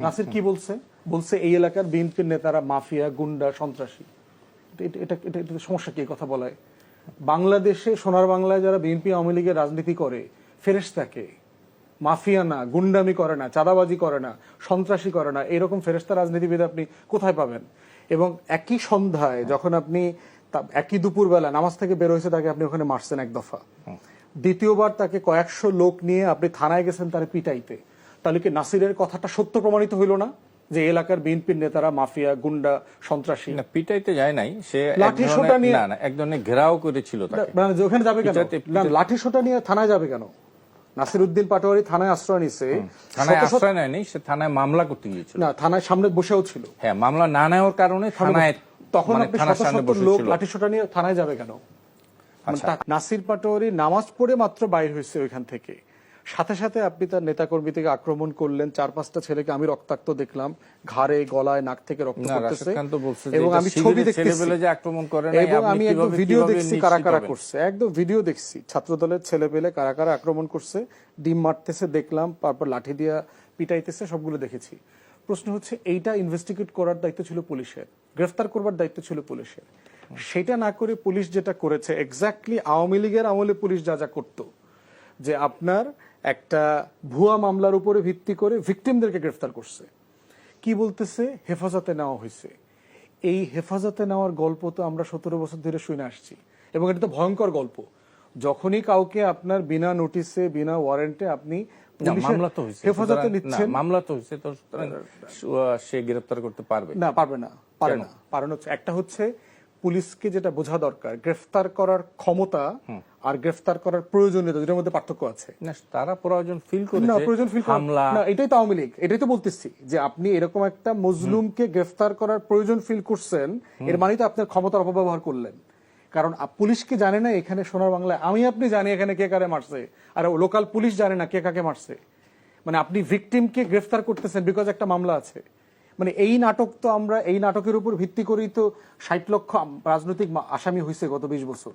নাসির কি বলছে? বলছে এই এলাকার বিএনপির নেতারা মাফিয়া, গুন্ডা, সন্ত্রাসী। এটা সমস্যা কি কথা বলায়? বাংলাদেশে সোনার বাংলায় যারা বিএনপি আওয়ামী লীগের রাজনীতি করে ফেরেশতাকে মাফিয়া না, গুন্ডামি করে না, চাঁদাবাজি করে না, সন্ত্রাসী করে না, এরকম ফেরেশতা রাজনীতিবিদ আপনি কোথায় পাবেন? এবং একই সন্ধ্যায় যখন আপনি একই দুপুরবেলা নামাজ থেকে বের হয়েছে তাকে আপনি ওখানে মারছেন এক দফা, দ্বিতীয়বার তাকে কয়েকশো লোক নিয়ে আপনি থানায় গেছেন তার পিটাইতে, তাহলে কি নাসিরের কথাটা সত্য প্রমাণিত হইল না যে এলাকার বিএনপির নেতারা মাফিয়া, গুন্ডা, সন্ত্রাসী? না, পিটাইতে যায় নাই, সে লাঠি সোটা নিয়ে এক ধরনের ঘেরাও করেছিল তাকে। মানে ওখানে যাবে কেন? লাঠি সোটা নিয়ে থানায় যাবে কেন? নাসির উদ্দিন পাটোয়ারি থানায় আশ্রয় নিছে। থানায় আশ্রয় নেয়নি, সে থানায় মামলা করতে গিয়েছিল। না, থানায় সামনে বসেও ছিল। হ্যাঁ, মামলা না নেওয়ার কারণে থানায়, তখন আপনি শত শত লোক লাঠি সোটা নিয়ে থানায় যাবে কেন? নাসির পাটোয়ারি নামাজ পড়ে মাত্র বাইর হয়েছে ওইখান থেকে, সাথে সাথে আপনি তার নেতাকর্মী থেকে আক্রমণ করলেন। 4-5টা ছেলেকে আমি রক্তাক্ত দেখলাম, ঘাড়ে, গলায়, নাক থেকে রক্ত পড়তেছে, এবং আমি ছবি দেখতেছি, এবং আমি একদম ভিডিও দেখছি কারা কারা করছে, একদম ভিডিও দেখছি ছাত্রদলের ছেলে পেলে কারা কারা আক্রমণ করছে, ডিম মারতেছে দেখলাম, তারপর লাঠি দিয়া পিটাইতেছে, সবগুলো দেখেছি। প্রশ্ন হচ্ছে এইটা ইনভেস্টিগেট করার দায়িত্ব ছিল পুলিশের, গ্রেফতার করবার দায়িত্ব ছিল পুলিশের। সেটা না করে পুলিশ যেটা করেছে এক্স্যাক্টলি আওয়ামী লীগের আমলে পুলিশ যা যা করতো, যে আপনার একটা ভুয়া মামলার উপরে ভিত্তি করে ভিকটিমদেরকে গ্রেফতার করছে। কি বলতেছে? হেফাজতে নেওয়া হয়েছে। এই হেফাজতে নেওয়ার গল্প তো আমরা 17 বছর ধরে শুনে আসছি, এবং এটা তো ভয়ঙ্কর গল্প। যখনই কাউকে আপনার বিনা নোটিসে, বিনা ওয়ারেন্টে আপনি হেফাজতে নিচ্ছেন, মামলা তো হয়েছে, তো সে গ্রেফতার করতে পারবে না? পারবে না, পারে না। কারণ হচ্ছে একটা হচ্ছে পুলিশকে যেটা বোঝা দরকার, গ্রেফতার করার ক্ষমতা আর গ্রেফতার করার প্রয়োজনীয়তা, দুটোর মধ্যে পার্থক্য আছে। তারা প্রয়োজন ফিল করে না, প্রয়োজন ফিল হামলা না, এটাই তো আওয়ামী লীগ। এটাই তো বলতেছি যে আপনি এরকম একটা মজলুমকে গ্রেফতার করার প্রয়োজন ফিল করছেন, এর মানে তো আপনার ক্ষমতার অপব্যবহার করলেন। কারণ পুলিশকে জানে না এখানে সোনার বাংলায় আমি আপনি জানি এখানে কে কারে মারছে, আর লোকাল পুলিশ জানে না কে কাকে মারছে। মানে আপনি ভিকটিমকে গ্রেফতার করতেছেন বিকজ একটা মামলা আছে। মানে এই নাটক তো আমরা, এই নাটকের উপর ভিত্তি করেই তো 60 লক্ষ রাজনৈতিক আসামি হয়েছে গত 20 বছর।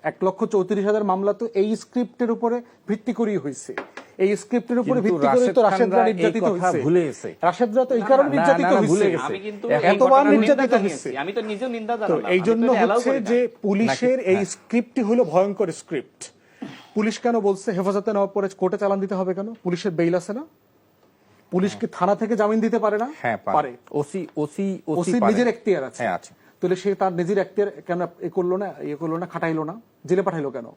1,34,000 মামলা তো এই স্ক্রিপ্টের উপরে ভিত্তি করেই হয়েছে। এই স্ক্রিপ্টের উপরে ভিত্তি করে তো রাশেদরা নির্যাতিত হয়েছে, ভুলে গেছে। রাশেদরা তো এই কারণে নির্যাতিত হয়েছে, এতবার নির্যাতিত হয়েছে। আমি তো নিজেও নিন্দা জানালাম। এই জন্য হচ্ছে যে পুলিশের এই স্ক্রিপ্টটি হলো ভয়ঙ্কর স্ক্রিপ্ট। পুলিশ কেন বলছে হেফাজতে নেওয়ার পরে কোর্টে চালান দিতে হবে কেন? পুলিশের বেইল আছে না? পুলিশকে থানা থেকে জামিন দিতে পারে না? পারে। ওসি নিজের এখতিয়ার আছে। তাহলে সে তার নিজের এখতিয়ার কেন করলো না, খাটাইলো না, জেলে পাঠাইলো কেন?